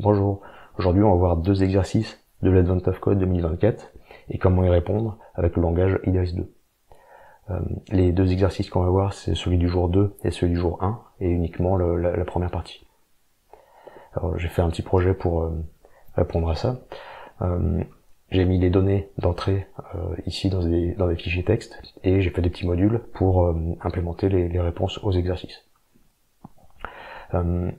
Bonjour, aujourd'hui on va voir deux exercices de l'Advent of Code 2024 et comment y répondre avec le langage Idris 2. Les deux exercices qu'on va voir, c'est celui du jour 2 et celui du jour 1 et uniquement la première partie. Alors j'ai fait un petit projet pour répondre à ça. J'ai mis les données d'entrée ici dans des fichiers texte et j'ai fait des petits modules pour implémenter les réponses aux exercices.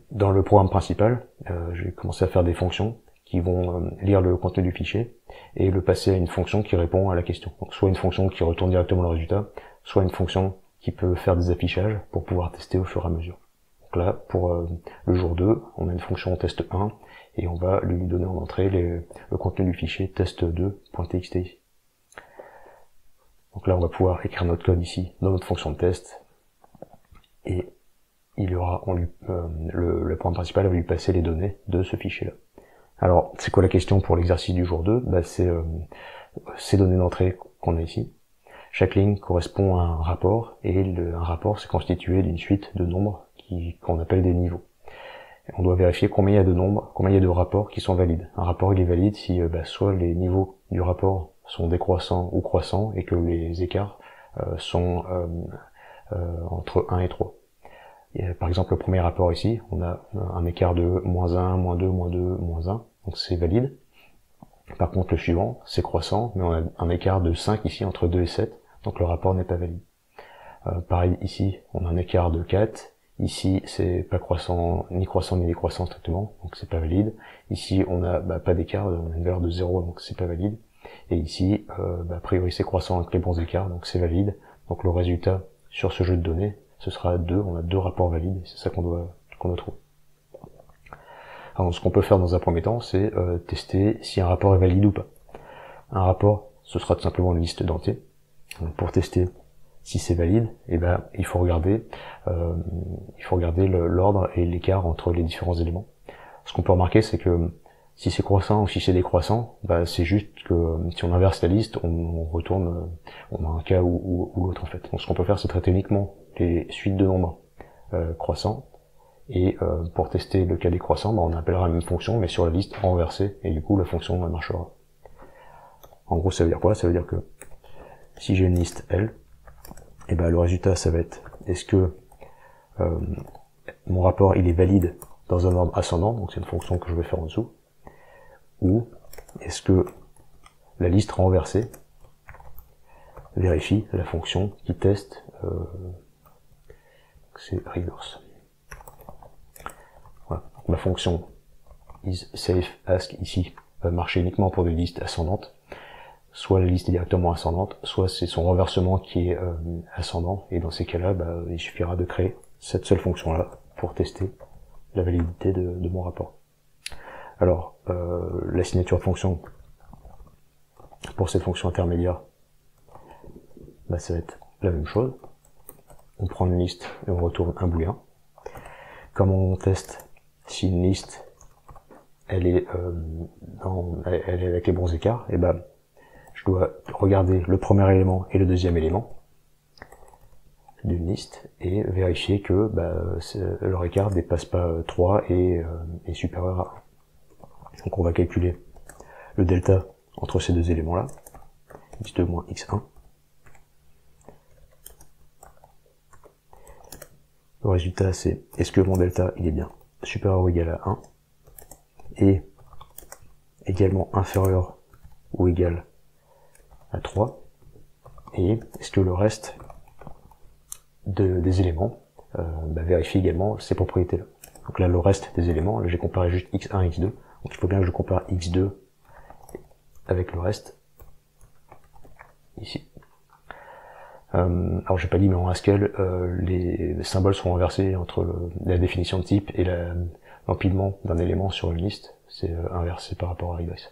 Dans le programme principal, j'ai commencé à faire des fonctions qui vont lire le contenu du fichier et le passer à une fonction qui répond à la question. Donc soit une fonction qui retourne directement le résultat, soit une fonction qui peut faire des affichages pour pouvoir tester au fur et à mesure. Donc là, pour le jour 2, on a une fonction test 1 et on va lui donner en entrée le contenu du fichier test2.txt ici. Donc là, on va pouvoir écrire notre code ici dans notre fonction de test et il y aura le programme principal va lui passer les données de ce fichier-là. Alors, c'est quoi la question pour l'exercice du jour 2 ? C'est ces données d'entrée qu'on a ici. Chaque ligne correspond à un rapport, et un rapport c'est constitué d'une suite de nombres qu'on appelle des niveaux. On doit vérifier combien il y a de nombres, combien il y a de rapports qui sont valides. Un rapport il est valide si soit les niveaux du rapport sont décroissants ou croissants, et que les écarts sont entre 1 et 3. Par exemple, le premier rapport ici, on a un écart de -1, -2, -2, -1, donc c'est valide. Par contre, le suivant, c'est croissant, mais on a un écart de 5 ici, entre 2 et 7, donc le rapport n'est pas valide. Pareil ici, on a un écart de 4, ici c'est pas croissant ni décroissant strictement, donc c'est pas valide. Ici, on a pas d'écart, on a une valeur de 0, donc c'est pas valide. Et ici, a priori c'est croissant avec les bons écarts, donc c'est valide. Donc le résultat sur ce jeu de données, ce sera 2, on a 2 rapports valides, c'est ça qu'on doit trouver. Alors ce qu'on peut faire dans un premier temps, c'est tester si un rapport est valide ou pas. Un rapport, ce sera tout simplement une liste d'entiers. Donc pour tester si c'est valide, il faut regarder l'ordre et l'écart entre les différents éléments. Ce qu'on peut remarquer, c'est que si c'est croissant ou si c'est décroissant, c'est juste que si on inverse la liste, on retourne, on a un cas ou l'autre en fait. Donc ce qu'on peut faire, c'est traiter uniquement les suites de nombres croissants, et pour tester le cas décroissant, on appellera la même fonction mais sur la liste renversée, et du coup la fonction marchera. En gros, ça veut dire quoi ? Ça veut dire que si j'ai une liste L, le résultat ça va être est-ce que mon rapport il est valide dans un ordre ascendant, donc c'est une fonction que je vais faire en dessous, ou est-ce que la liste renversée vérifie la fonction qui teste, c'est reverse. Voilà. Donc, ma fonction isSafeAsk ici va marcher uniquement pour des listes ascendantes, soit la liste est directement ascendante, soit c'est son renversement qui est ascendant, et dans ces cas-là, il suffira de créer cette seule fonction-là pour tester la validité de mon rapport. Alors, la signature de fonction pour cette fonction intermédiaire, ça va être la même chose. On prend une liste et on retourne un booléen. Comment on teste si une liste elle est avec les bons écarts, je dois regarder le premier élément et le deuxième élément d'une liste et vérifier que leur écart dépasse pas 3 et est supérieur à 1. Donc on va calculer le delta entre ces deux éléments-là, x2 moins x1. Le résultat c'est est-ce que mon delta il est bien supérieur ou égal à 1 et également inférieur ou égal à 3, et est-ce que le reste des éléments vérifie également ces propriétés-là. Donc là, le reste des éléments, là j'ai comparé juste x1 et x2, donc il faut bien que je compare x2 avec le reste, ici. Alors j'ai pas dit, mais en Haskell, les symboles sont inversés entre la définition de type et l'empilement d'un élément sur une liste, c'est inversé par rapport à Idris.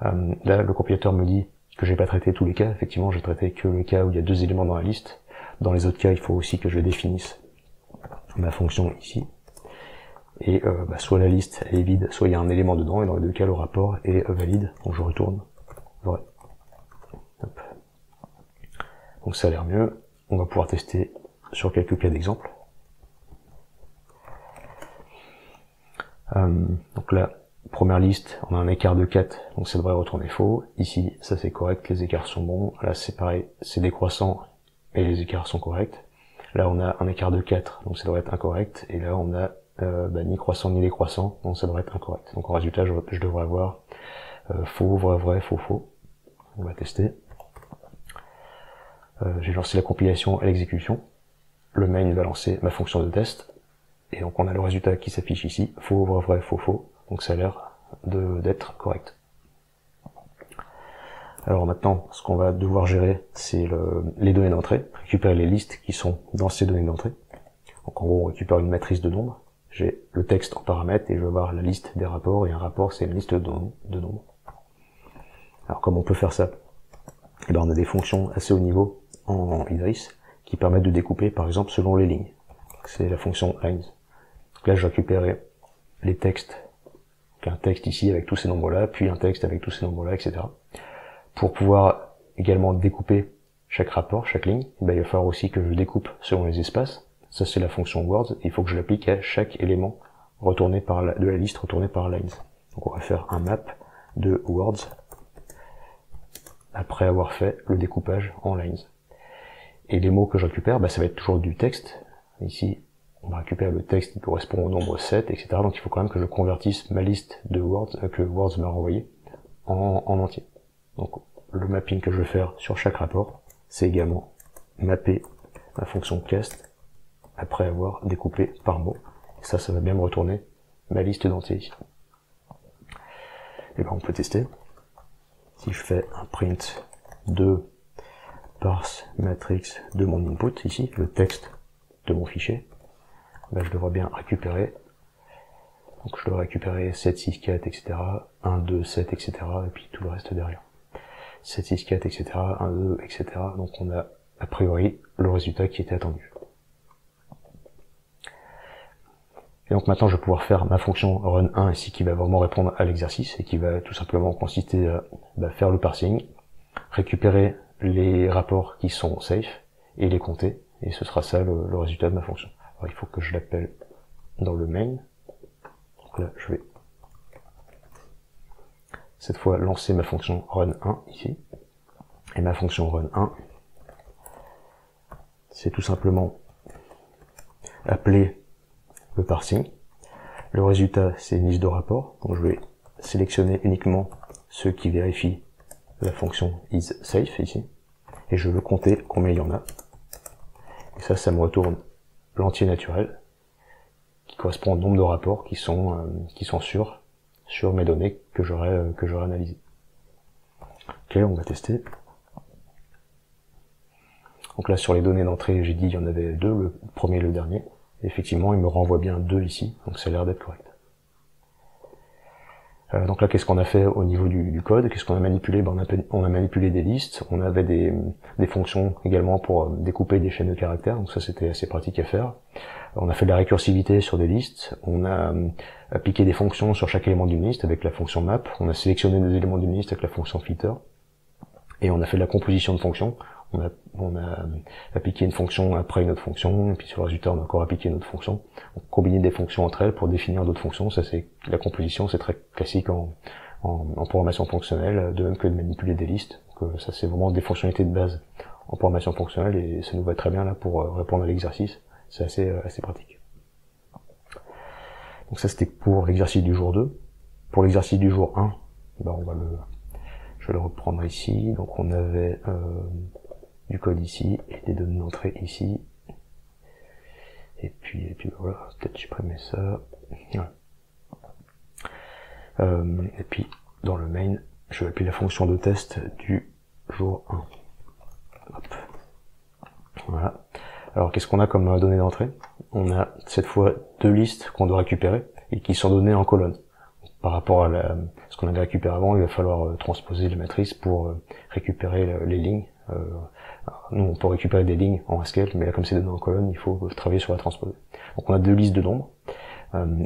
Là, le compilateur me dit que j'ai pas traité tous les cas. Effectivement, j'ai traité que le cas où il y a 2 éléments dans la liste. Dans les autres cas, il faut aussi que je définisse ma fonction ici. Et soit la liste elle est vide, soit il y a un élément dedans, et dans les deux cas, le rapport est valide. Donc je retourne vrai. Hop. Donc ça a l'air mieux. On va pouvoir tester sur quelques cas d'exemple. Donc là, première liste, on a un écart de 4, donc ça devrait retourner faux. Ici, ça c'est correct, les écarts sont bons. Là c'est pareil, c'est décroissant et les écarts sont corrects. Là on a un écart de 4, donc ça devrait être incorrect. Et là on a ni croissant ni décroissant, donc ça devrait être incorrect. Donc en résultat, je devrais avoir faux, vrai, vrai, faux, faux. On va tester. J'ai lancé la compilation à l'exécution. Le main va lancer ma fonction de test. Et donc on a le résultat qui s'affiche ici, faux, vrai, vrai, faux, faux. Donc ça a l'air d'être correct. Alors maintenant, ce qu'on va devoir gérer, c'est les données d'entrée, récupérer les listes qui sont dans ces données d'entrée. Donc en gros, on récupère une matrice de nombres. J'ai le texte en paramètres et je vais voir la liste des rapports, et un rapport c'est une liste de nombres. Alors comment on peut faire ça? Eh ben, on a des fonctions assez haut niveau en Idris qui permettent de découper par exemple selon les lignes. C'est la fonction lines. Donc là je récupérais les textes, donc un texte ici avec tous ces nombres là, puis un texte avec tous ces nombres là, etc. Pour pouvoir également découper chaque rapport, chaque ligne, eh ben, il va falloir aussi que je découpe selon les espaces. Ça c'est la fonction words, il faut que je l'applique à chaque élément retourné de la liste retourné par lines. Donc on va faire un map de words après avoir fait le découpage en lines. Et les mots que je récupère, ça va être toujours du texte. Ici, on va récupérer le texte qui correspond au nombre 7, etc. Donc il faut quand même que je convertisse ma liste de words, que words m'a renvoyé, en entier. Donc le mapping que je vais faire sur chaque rapport, c'est également mapper ma fonction cast après avoir découpé par mot. Et ça va bien me retourner ma liste d'entiers ici. Et on peut tester. Si je fais un print de parse matrix de mon input, ici, le texte de mon fichier, je devrais bien récupérer. Donc je dois récupérer 7, 6, 4, etc. 1, 2, 7, etc. et puis tout le reste derrière. 7, 6, 4, etc. 1, 2, etc. Donc on a a priori le résultat qui était attendu. Et donc maintenant je vais pouvoir faire ma fonction run1 ici qui va vraiment répondre à l'exercice et qui va tout simplement consister à faire le parsing, récupérer les rapports qui sont safe et les compter, et ce sera ça le résultat de ma fonction. Alors il faut que je l'appelle dans le main. Donc là je vais cette fois lancer ma fonction run1 ici, et ma fonction run1 c'est tout simplement appeler le parsing. Le résultat, c'est une liste de rapports. Donc je vais sélectionner uniquement ceux qui vérifient la fonction isSafe ici. Et je veux compter combien il y en a. Et ça me retourne l'entier naturel qui correspond au nombre de rapports qui sont sur mes données que j'aurai analysées. Ok, on va tester. Donc là, sur les données d'entrée, j'ai dit il y en avait deux, le premier et le dernier. Effectivement, il me renvoie bien 2 ici, donc ça a l'air d'être correct. Donc là, qu'est-ce qu'on a fait au niveau du code? Qu'est-ce qu'on a manipulé? On a manipulé des listes, on avait des fonctions également pour découper des chaînes de caractères, donc ça c'était assez pratique à faire. On a fait de la récursivité sur des listes, on a appliqué des fonctions sur chaque élément d'une liste avec la fonction map, on a sélectionné des éléments d'une liste avec la fonction filter, et on a fait de la composition de fonctions. On a appliqué une fonction après une autre fonction, et puis sur le résultat on a encore appliqué une autre fonction. On combine des fonctions entre elles pour définir d'autres fonctions. Ça c'est la composition, c'est très classique en programmation fonctionnelle, de même que de manipuler des listes. Donc, ça c'est vraiment des fonctionnalités de base en programmation fonctionnelle et ça nous va très bien là pour répondre à l'exercice. C'est assez pratique. Donc ça c'était pour l'exercice du jour 2. Pour l'exercice du jour 1, je vais le reprendre ici. Donc on avait du code ici et des données d'entrée ici, et puis voilà, peut-être supprimer ça. Ouais. Et puis dans le main je vais appeler la fonction de test du jour 1. Hop. Voilà. Alors qu'est-ce qu'on a comme données d'entrée? On a cette fois deux listes qu'on doit récupérer et qui sont données en colonnes. Par rapport à ce qu'on avait récupéré avant, il va falloir transposer la matrice pour récupérer les lignes. Nous, on peut récupérer des lignes en Haskell, mais là, comme c'est donné en colonne, il faut travailler sur la transposée. Donc, on a deux listes de nombres.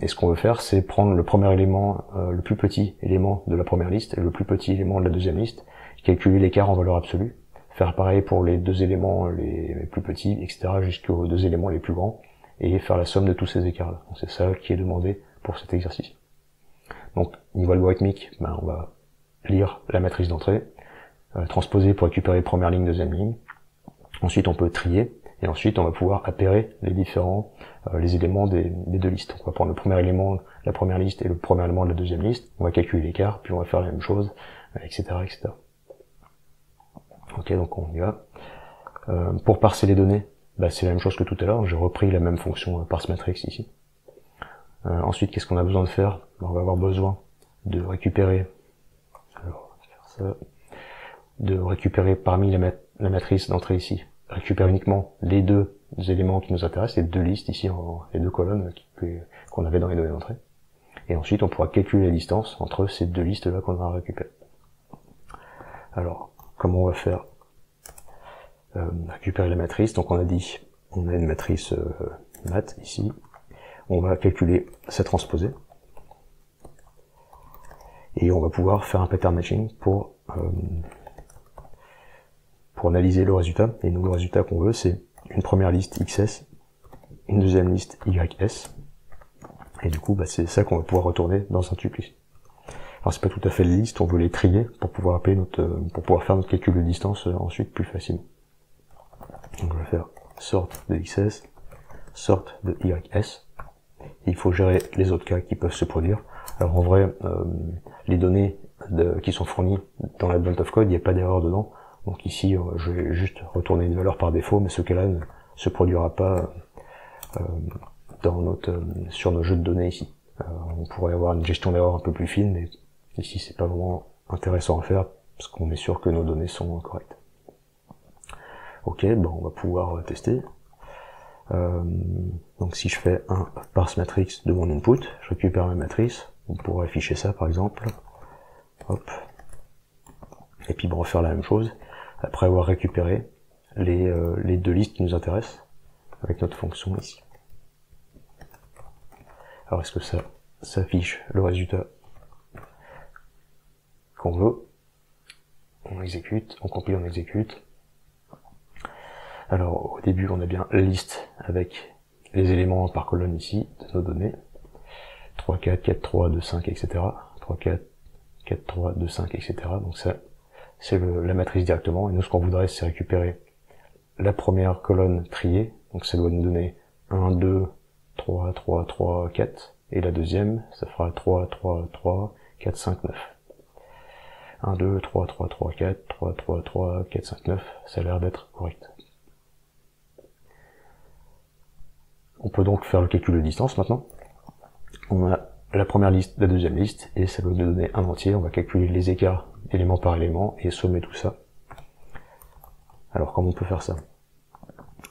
Et ce qu'on veut faire, c'est prendre le premier élément, le plus petit élément de la première liste et le plus petit élément de la deuxième liste, calculer l'écart en valeur absolue, faire pareil pour les deux éléments les plus petits, etc., jusqu'aux deux éléments les plus grands, et faire la somme de tous ces écarts-là. Donc, c'est ça qui est demandé pour cet exercice. Donc, niveau algorithmique, on va lire la matrice d'entrée, transposer pour récupérer première ligne, deuxième ligne. Ensuite, on peut trier, et ensuite, on va pouvoir appairer les différents, les éléments des deux listes. Donc, on va prendre le premier élément de la première liste et le premier élément de la deuxième liste. On va calculer l'écart, puis on va faire la même chose, etc., etc. Ok, donc on y va. Pour parser les données, c'est la même chose que tout à l'heure. J'ai repris la même fonction parse matrix ici. Ensuite, qu'est-ce qu'on a besoin de faire? On va avoir besoin de récupérer, alors, on va faire ça, de récupérer parmi la matrice d'entrée ici, récupérer uniquement les deux éléments qui nous intéressent, les deux listes ici, les deux colonnes qu'on avait dans les données d'entrée. Et ensuite, on pourra calculer la distance entre ces deux listes-là qu'on va récupérer. Alors, comment on va faire? Récupérer la matrice. Donc on a dit, on a une matrice mat ici. On va calculer sa transposée. Et on va pouvoir faire un pattern matching pour analyser le résultat. Et nous, le résultat qu'on veut, c'est une première liste XS, une deuxième liste YS. Et du coup, c'est ça qu'on va pouvoir retourner dans un tuple ici. Alors c'est pas tout à fait les listes, on veut les trier pour pouvoir faire notre calcul de distance ensuite plus facilement. Donc on va faire sort de XS, sort de YS. Et il faut gérer les autres cas qui peuvent se produire. Alors en vrai, les données qui sont fournies dans la blunt of code, il n'y a pas d'erreur dedans. Donc ici, je vais juste retourner une valeur par défaut, mais ce cas-là ne se produira pas sur nos jeux de données ici. On pourrait avoir une gestion d'erreur un peu plus fine, mais ici c'est pas vraiment intéressant à faire parce qu'on est sûr que nos données sont correctes. Ok, on va pouvoir tester. Donc si je fais un parse matrix de mon input, je récupère ma matrice, on pourrait afficher ça par exemple. Hop. Et puis refaire la même chose, après avoir récupéré les deux listes qui nous intéressent, avec notre fonction ici. Alors est-ce que ça s'affiche le résultat qu'on veut? On exécute, on compile, on exécute. Alors au début on a bien la liste avec les éléments par colonne ici de nos données. 3, 4, 4, 3, 2, 5, etc. 3, 4, 4, 3, 2, 5, etc. Donc ça, c'est la matrice directement. Et nous ce qu'on voudrait c'est récupérer la première colonne triée. Donc ça doit nous donner 1, 2, 3, 3, 3, 4. Et la deuxième, ça fera 3, 3, 3, 4, 5, 9. 1, 2, 3, 3, 3, 4, 3, 3, 3, 4, 5, 9. Ça a l'air d'être correct. On peut donc faire le calcul de distance maintenant. On a la première liste, la deuxième liste, et ça va nous donner un entier. On va calculer les écarts élément par élément et sommer tout ça. Alors comment on peut faire ça?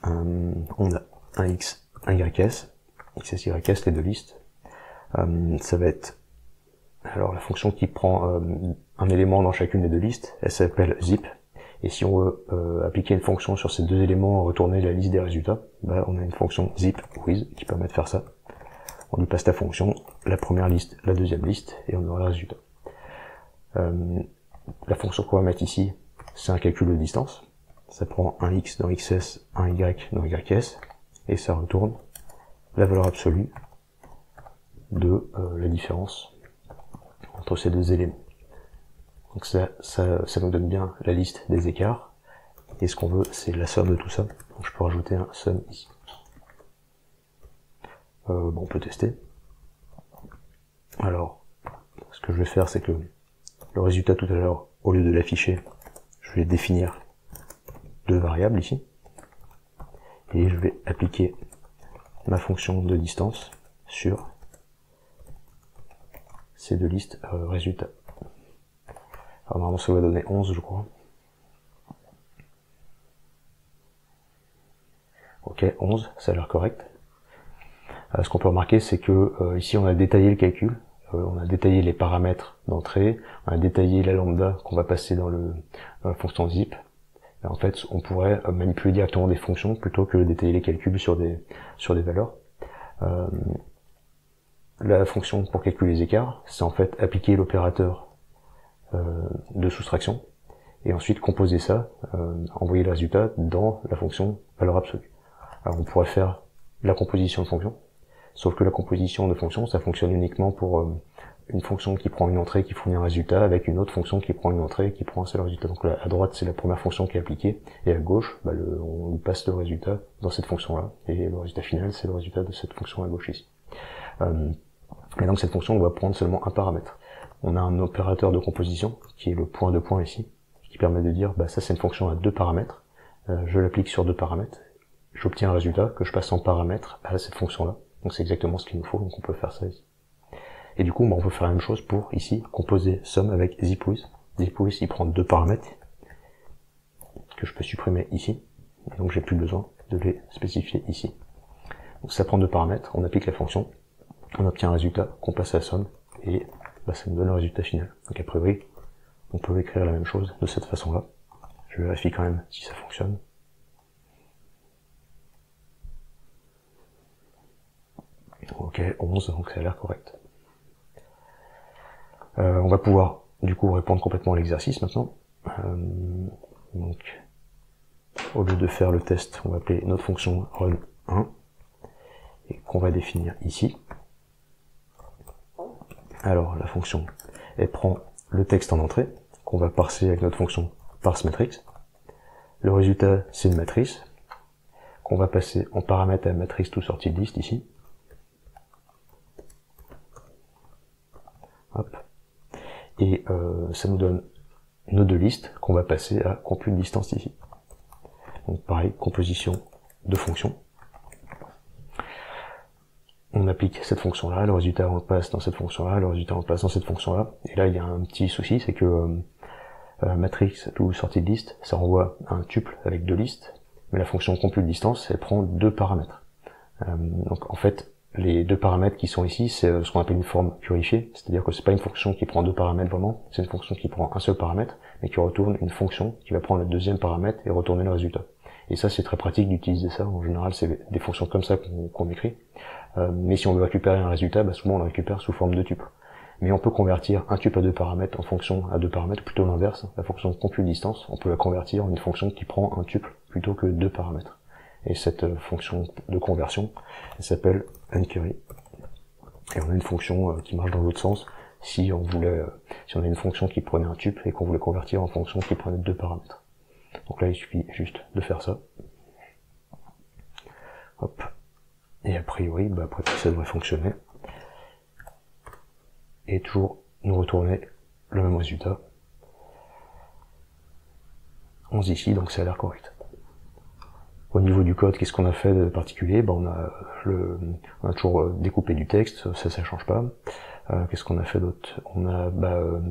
On a un X, un YS, XS, YS, les deux listes. Ça va être alors la fonction qui prend un élément dans chacune des deux listes, elle s'appelle zip. Et si on veut appliquer une fonction sur ces deux éléments, retourner la liste des résultats, on a une fonction zip with qui permet de faire ça. On lui passe la fonction, la première liste, la deuxième liste, et on aura le résultat. La fonction qu'on va mettre ici, c'est un calcul de distance. Ça prend un x dans XS, un y dans YS, et ça retourne la valeur absolue de la différence entre ces deux éléments. Donc ça nous donne bien la liste des écarts, et ce qu'on veut c'est la somme de tout ça. Donc je peux rajouter un sum ici. On peut tester. Alors, ce que je vais faire c'est que le résultat tout à l'heure, au lieu de l'afficher, je vais définir deux variables ici, et je vais appliquer ma fonction de distance sur ces deux listes résultats. Alors normalement ça va donner 11 je crois. Ok, 11, ça a l'air correct. Ce qu'on peut remarquer c'est que ici on a détaillé le calcul, on a détaillé les paramètres d'entrée, on a détaillé la lambda qu'on va passer dans la fonction zip. Et en fait on pourrait manipuler directement des fonctions plutôt que de détailler les calculs sur des valeurs. La fonction pour calculer les écarts, c'est en fait appliquer l'opérateur de soustraction, et ensuite composer ça, envoyer le résultat dans la fonction valeur absolue. Alors on pourrait faire la composition de fonctions, Sauf que la composition de fonctions, ça fonctionne uniquement pour une fonction qui prend une entrée qui fournit un résultat avec une autre fonction qui prend une entrée qui prend un seul résultat. Donc là, à droite, c'est la première fonction qui est appliquée, et à gauche, on lui passe le résultat dans cette fonction-là, et le résultat final, c'est le résultat de cette fonction à gauche ici. Et donc cette fonction, on va prendre seulement un paramètre. On a un opérateur de composition, qui est le point de point ici, qui permet de dire, ça c'est une fonction à 2 paramètres, je l'applique sur 2 paramètres, j'obtiens un résultat que je passe en paramètre à cette fonction-là. Donc c'est exactement ce qu'il nous faut, donc on peut faire ça ici. Et du coup, on peut faire la même chose pour, ici, composer sum avec zipWith. zipWith, il prend 2 paramètres, que je peux supprimer ici, et donc j'ai plus besoin de les spécifier ici. Donc ça prend 2 paramètres, on applique la fonction, on obtient un résultat qu'on passe à sum, et ça nous donne le résultat final. Donc a priori, on peut écrire la même chose de cette façon-là. Je vérifie quand même si ça fonctionne. Ok, 11, donc ça a l'air correct. On va pouvoir du coup répondre complètement à l'exercice maintenant. Donc, au lieu de faire le test, on va appeler notre fonction run1 et qu'on va définir ici. Alors la fonction, elle prend le texte en entrée qu'on va parser avec notre fonction parseMatrix. Le résultat, c'est une matrice qu'on va passer en paramètre à la matrice tout sortie de liste ici. Hop. Et ça nous donne nos 2 listes qu'on va passer à compute distance ici. Donc pareil, composition de fonctions. On applique cette fonction-là, le résultat on le passe dans cette fonction-là, le résultat on le passe dans cette fonction-là. Et là il y a un petit souci, c'est que matrix tout sortie de liste, ça renvoie à un tuple avec 2 listes, mais la fonction compute distance, elle prend 2 paramètres. Donc en fait, les 2 paramètres qui sont ici, c'est ce qu'on appelle une forme purifiée, c'est-à-dire que c'est pas une fonction qui prend 2 paramètres vraiment, c'est une fonction qui prend un seul paramètre, mais qui retourne une fonction qui va prendre le 2e paramètre et retourner le résultat. Et ça, c'est très pratique d'utiliser ça. En général, c'est des fonctions comme ça qu'on écrit. Mais si on veut récupérer un résultat, souvent on le récupère sous forme de tuple. Mais on peut convertir un tuple à 2 paramètres en fonction à 2 paramètres, plutôt l'inverse. La fonction compute distance, on peut la convertir en une fonction qui prend un tuple plutôt que 2 paramètres. Et cette fonction de conversion, elle s'appelle unquery. Et on a une fonction qui marche dans l'autre sens si on a une fonction qui prenait un tuple et qu'on voulait convertir en fonction qui prenait 2 paramètres. Donc là, il suffit juste de faire ça. Hop. Et a priori, après tout, ça devrait fonctionner. Et toujours nous retourner le même résultat. 11 ici, donc ça a l'air correct. Au niveau du code, qu'est-ce qu'on a fait de particulier? On a toujours découpé du texte, ça change pas. Qu'est-ce qu'on a fait d'autre? On a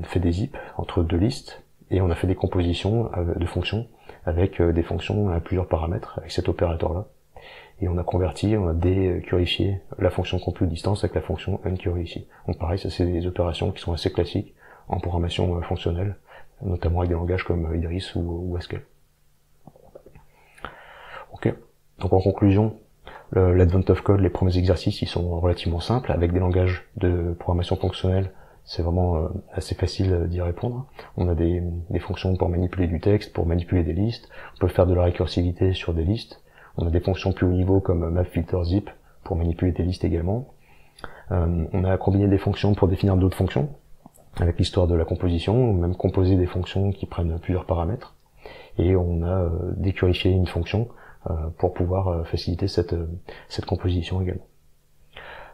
fait des zips entre 2 listes, et on a fait des compositions de fonctions avec des fonctions à plusieurs paramètres, avec cet opérateur-là. Et on a converti, on a décurifié la fonction compute distance avec la fonction unquery ici. Donc pareil, ça c'est des opérations qui sont assez classiques en programmation fonctionnelle, notamment avec des langages comme Idris ou Haskell. Ok. Donc en conclusion, l'Advent of Code, les premiers exercices, ils sont relativement simples, avec des langages de programmation fonctionnelle. C'est vraiment assez facile d'y répondre. On a des fonctions pour manipuler du texte, pour manipuler des listes. On peut faire de la récursivité sur des listes. On a des fonctions plus haut niveau comme mapFilterZip pour manipuler des listes également. On a combiné des fonctions pour définir d'autres fonctions, avec l'histoire de la composition, ou même composer des fonctions qui prennent plusieurs paramètres. Et on a décurifié une fonction pour pouvoir faciliter cette composition également.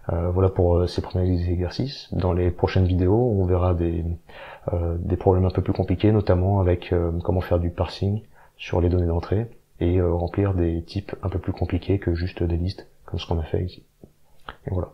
Voilà pour ces premiers exercices. Dans les prochaines vidéos, on verra des problèmes un peu plus compliqués, notamment avec comment faire du parsing sur les données d'entrée et remplir des types un peu plus compliqués que juste des listes, comme ce qu'on a fait ici. Et voilà.